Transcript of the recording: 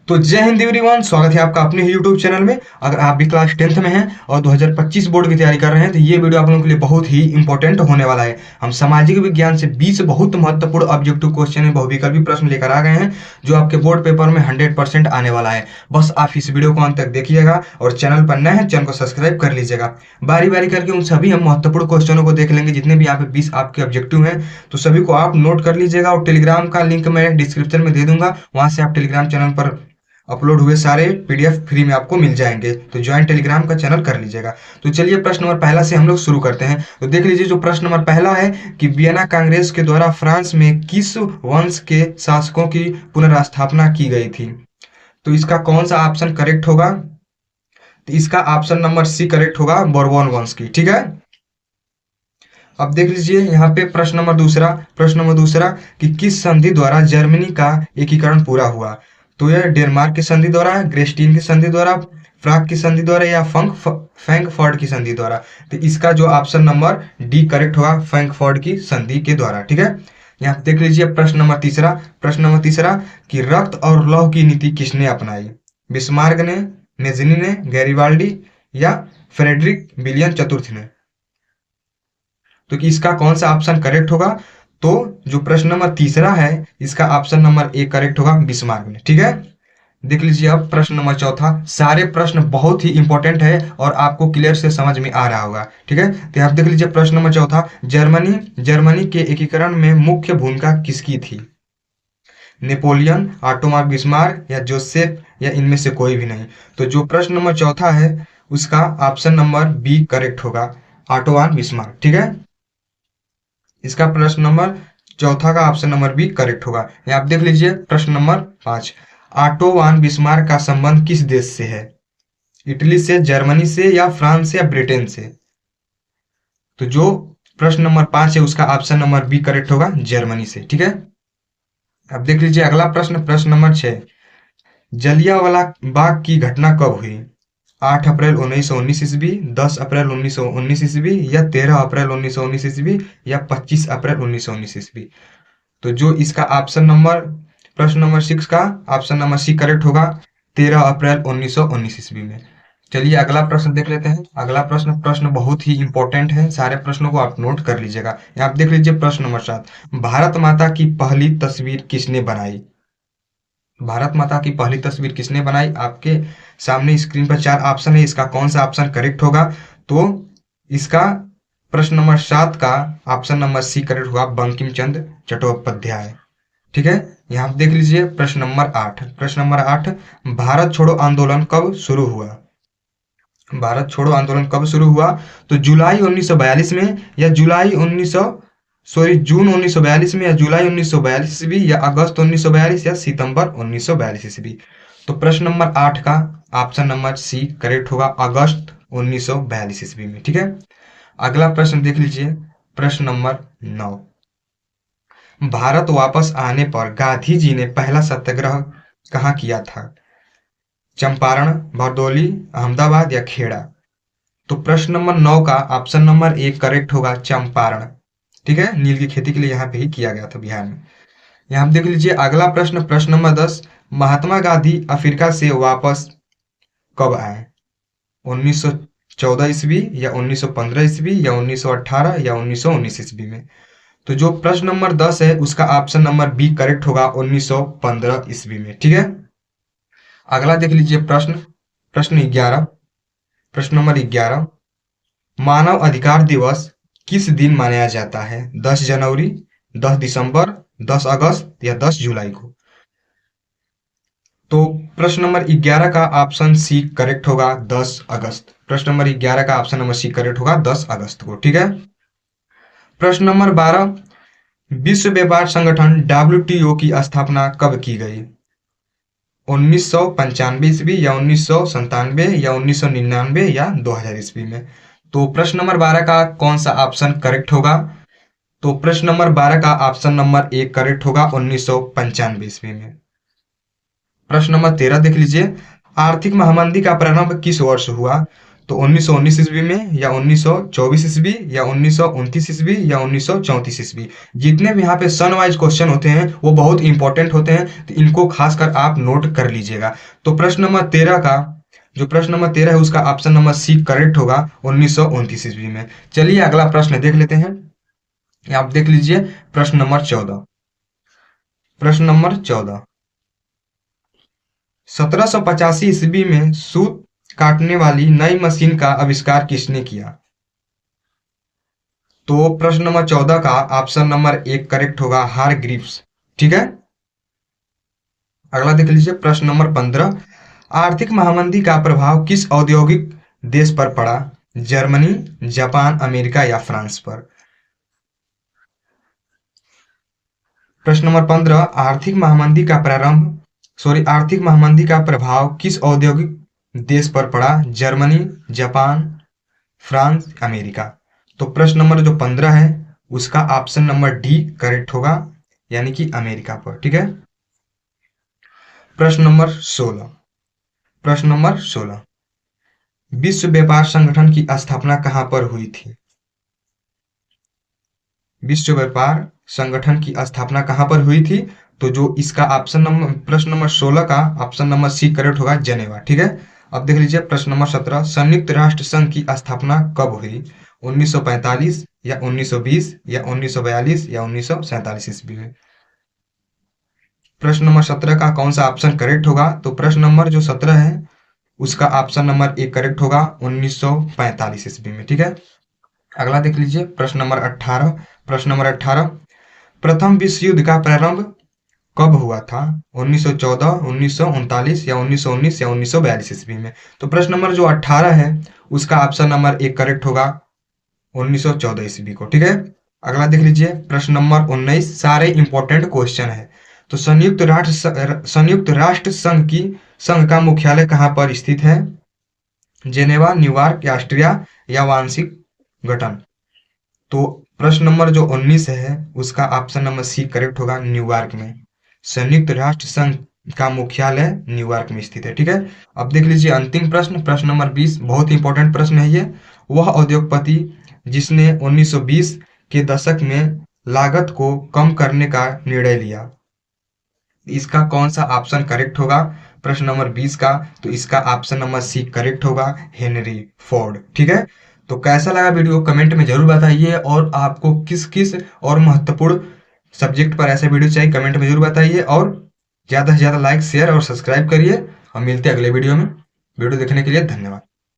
तो जय हिंद एवरीवन, स्वागत है आपका अपने ही YouTube चैनल में। अगर आप भी क्लास 10th में हैं और 2025 बोर्ड की तैयारी कर रहे हैं तो ये वीडियो आप लोगों के लिए बहुत ही इंपॉर्टेंट होने वाला है। हम सामाजिक विज्ञान से 20 बहुत महत्वपूर्ण ऑब्जेक्टिव क्वेश्चन में बहुविकल्पी प्रश्न लेकर आ गए हैं जो आपके बोर्ड पेपर में 100% आने वाला है। बस आप इस वीडियो को अंत तक देखिएगा और चैनल पर नए हैं चैनल को सब्सक्राइब कर लीजिएगा। बारी बारी करके उन सभी हम महत्वपूर्ण क्वेश्चनों को देख लेंगे जितने भी यहाँ पे 20 आपके ऑब्जेक्टिव हैं। तो सभी को आप नोट कर लीजिएगा और टेलीग्राम का लिंक मैं डिस्क्रिप्शन में दे दूंगा, वहां से आप टेलीग्राम चैनल पर अपलोड हुए सारे पीडीएफ फ्री में आपको मिल जाएंगे। तो ज्वाइन टेलीग्राम का चैनल कर लीजिएगा। तो चलिए प्रश्न नंबर पहला से हम लोग शुरू करते हैं। तो देख लीजिए, जो प्रश्न नंबर पहला है कि वियना कांग्रेस के द्वारा फ्रांस में किस वंश के शासकों की पुनर्स्थापना की गई थी। तो इसका कौन सा ऑप्शन करेक्ट होगा। तो इसका ऑप्शन नंबर सी करेक्ट होगा, बोरबोन वंश की। ठीक है, अब देख लीजिए यहाँ पे प्रश्न नंबर दूसरा कि किस संधि द्वारा जर्मनी का एकीकरण पूरा हुआ। तो यह डेनमार्क की संधि द्वारा, ग्रेस्टीन की संधि द्वारा, प्राग की संधि द्वारा या फ्रैंकफर्ट की संधि द्वारा। तो इसका जो ऑप्शन नंबर डी करेक्ट होगा, फ्रैंकफर्ट की संधि के द्वारा। ठीक है, यहाँ देख लीजिए प्रश्न नंबर तीसरा कि रक्त और लौह की नीति किसने अपनाई। बिस्मार्क ने, मेज़नी ने, गैरिबाल्डी या फ्रेडरिक विलियम चतुर्थ ने। तो कि इसका कौन सा ऑप्शन करेक्ट होगा। तो जो प्रश्न नंबर तीसरा है इसका ऑप्शन नंबर ए करेक्ट होगा, बिस्मार्क ने। ठीक है, देख लीजिए अब प्रश्न नंबर चौथा। सारे प्रश्न बहुत ही इंपॉर्टेंट है और आपको क्लियर से समझ में आ रहा होगा। ठीक है, तो आप देख लीजिए प्रश्न नंबर चौथा, जर्मनी के एकीकरण में मुख्य भूमिका किसकी थी। नेपोलियन, ऑटोमान बिस्मार्क या जोसेफ या इनमें से कोई भी नहीं। तो जो प्रश्न नंबर चौथा है उसका ऑप्शन नंबर बी करेक्ट होगा, ऑटोमान बिस्मार्क। ठीक है, इसका प्रश्न नंबर चौथा का ऑप्शन नंबर बी करेक्ट होगा। यहाँ आप देख लीजिए प्रश्न नंबर 5, ऑटो वान बिस्मार्क का संबंध किस देश से है। इटली से, जर्मनी से या फ्रांस से या ब्रिटेन से। तो जो प्रश्न नंबर 5 है उसका ऑप्शन नंबर बी करेक्ट होगा, जर्मनी से। ठीक है, अब देख लीजिए अगला प्रश्न नंबर 6, जलियांवाला बाग की घटना कब हुई। 8 अप्रैल 1919 ईस्वी, 10 अप्रैल 1919 ईस्वी या 13 अप्रैल 1919 ईस्वी या 25 अप्रैल 1919 ईस्वी। तो जो इसका ऑप्शन नंबर प्रश्न नंबर 6 का ऑप्शन नंबर सी करेक्ट होगा, 13 अप्रैल 1919 ईस्वी में। चलिए अगला प्रश्न देख लेते हैं। अगला प्रश्न बहुत ही इंपॉर्टेंट है, सारे प्रश्नों को आप नोट कर लीजिएगा। यहाँ आप देख लीजिए प्रश्न नंबर 7, भारत माता की पहली तस्वीर किसने बनाई। भारत माता की पहली तस्वीर किसने बनाई। आपके सामने स्क्रीन पर 4 ऑप्शन है, इसका कौन सा ऑप्शन करेक्ट होगा। तो इसका प्रश्न नंबर 7 का ऑप्शन नंबर सी करेक्ट होगा, बंकिम चंद्र चट्टोपाध्याय। ठीक है, यहाँ आप देख लीजिए प्रश्न नंबर 8, भारत छोड़ो आंदोलन कब शुरू हुआ। भारत छोड़ो आंदोलन कब शुरू हुआ। तो जुलाई 1942 में या जून 1942 में या जुलाई 1942 ईस्वी या अगस्त 1942 या सितंबर 1942 ईस्वी। तो प्रश्न नंबर 8 का ऑप्शन नंबर सी करेक्ट होगा, अगस्त 1942 ईस्वी में। ठीक है, अगला प्रश्न देख लीजिए प्रश्न नंबर 9, भारत वापस आने पर गांधी जी ने पहला सत्याग्रह कहाँ किया था। चंपारण, भरदौली, अहमदाबाद या खेड़ा। तो प्रश्न नंबर 9 का ऑप्शन नंबर 1 करेक्ट होगा, चंपारण। ठीक है, नील की खेती के लिए यहाँ पे ही किया गया था बिहार में। यहाँ देख लीजिए अगला प्रश्न नंबर 10, महात्मा गांधी अफ्रीका से वापस कब आए। 1914 ईस्वी या 1915 ईस्वी या 1918 या 1919 ईस्वी में। तो जो प्रश्न नंबर 10 है उसका ऑप्शन नंबर बी करेक्ट होगा, 1915 ईस्वी में। ठीक है, अगला देख लीजिए प्रश्न नंबर 11, मानव अधिकार दिवस किस दिन मनाया जाता है। 10 जनवरी, 10 दिसंबर, 10 अगस्त या 10 जुलाई को। तो प्रश्न नंबर 11 का ऑप्शन सी करेक्ट होगा, 10 अगस्त। प्रश्न नंबर 11 का ऑप्शन नंबर सी करेक्ट होगा, 10 अगस्त को। ठीक है, प्रश्न नंबर 12, विश्व व्यापार संगठन WTO की स्थापना कब की गई। 1995 ईस्वी या 1997 या 1999 या 2000 ईस्वी में। तो प्रश्न नंबर 12 का कौन सा ऑप्शन करेक्ट होगा। तो प्रश्न नंबर 12 का ऑप्शन नंबर 1 करेक्ट होगा, 1995 ईस्वी में। प्रश्न नंबर 13 देख लीजिए, आर्थिक महामंदी का प्रारंभ किस वर्ष हुआ। तो 1919 ईस्वी में, या 1924 ईस्वी, या 1929 ईस्वी, या 1934 ईस्वी। जितने भी यहाँ पे सन वाइज क्वेश्चन होते हैं वो बहुत इंपॉर्टेंट होते हैं, तो इनको खासकर आप नोट कर लीजिएगा। तो प्रश्न नंबर 13 का जो प्रश्न नंबर 13 है उसका ऑप्शन नंबर सी करेक्ट होगा 1929 ईस्वी में। चलिए अगला प्रश्न देख लेते हैं। आप देख लीजिए प्रश्न नंबर 14। प्रश्न नंबर 14, 1785 ईस्वी में सूत काटने वाली नई मशीन का आविष्कार किसने किया? तो प्रश्न नंबर 14 का ऑप्शन नंबर 1 करेक्ट होगा हारग्रीव्स। ठीक है, अगला देख लीजिए प्रश्न नंबर 15, आर्थिक महामंदी का प्रभाव किस औद्योगिक देश पर पड़ा? जर्मनी, जापान, अमेरिका या फ्रांस पर? प्रश्न नंबर 15, आर्थिक महामंदी का प्रभाव किस औद्योगिक देश पर पड़ा? Germany, Japan, France, America. तो प्रश्न नंबर जो 15 है उसका ऑप्शन नंबर डी करेक्ट होगा, यानी कि अमेरिका पर। ठीक है, प्रश्न नंबर 16। प्रश्न नंबर 16, विश्व व्यापार संगठन की स्थापना कहां पर हुई थी? विश्व व्यापार संगठन की स्थापना कहां पर हुई थी? तो जो इसका ऑप्शन नंबर प्रश्न नंबर 16 का ऑप्शन नंबर सी करेक्ट होगा, जेनेवा। ठीक है, अब देख लीजिए प्रश्न नंबर 17, संयुक्त राष्ट्र संघ की स्थापना कब हुई? 1945 या 1920 या 1942 या 1947 ईस्वी में? प्रश्न नंबर 17 का कौन सा ऑप्शन करेक्ट होगा? तो प्रश्न नंबर जो 17 है उसका ऑप्शन नंबर ए करेक्ट होगा 1945 ईस्वी में। ठीक है, अगला देख लीजिए प्रश्न नंबर 18। प्रश्न नंबर 18, प्रथम विश्व युद्ध का प्रारंभ कब हुआ था? 1914, 1939 या 1919 या 1942 ईस्वी में? तो प्रश्न नंबर जो 18 है उसका ऑप्शन नंबर 1 करेक्ट होगा 1914 ईस्वी को। ठीक है, अगला देख लीजिए प्रश्न नंबर 19, सारे इंपॉर्टेंट क्वेश्चन है। तो संयुक्त राष्ट्र संघ का मुख्यालय कहाँ पर स्थित है? जेनेवा, न्यूयॉर्क, ऑस्ट्रिया या वार्षिक गठन? तो प्रश्न नंबर जो 19 है उसका ऑप्शन नंबर सी करेक्ट होगा, न्यूयॉर्क में। संयुक्त राष्ट्र संघ का मुख्यालय न्यूयॉर्क में स्थित है। ठीक है, अब देख लीजिए अंतिम प्रश्न, प्रश्न नंबर 20, बहुत इंपॉर्टेंट प्रश्न है ये। वह उद्योगपति जिसने 1920 के दशक में लागत को कम करने का निर्णय लिया, इसका कौन सा ऑप्शन करेक्ट होगा? प्रश्न नंबर 20 का, तो इसका ऑप्शन नंबर सी करेक्ट होगा, हेनरी फोर्ड। ठीक है, तो कैसा लगा वीडियो कमेंट में जरूर बताइए, और आपको किस किस और महत्वपूर्ण सब्जेक्ट पर ऐसे वीडियो चाहिए कमेंट में जरूर बताइए, और ज़्यादा से ज़्यादा लाइक, शेयर और सब्सक्राइब करिए। हम मिलते हैं अगले वीडियो में। वीडियो देखने के लिए धन्यवाद।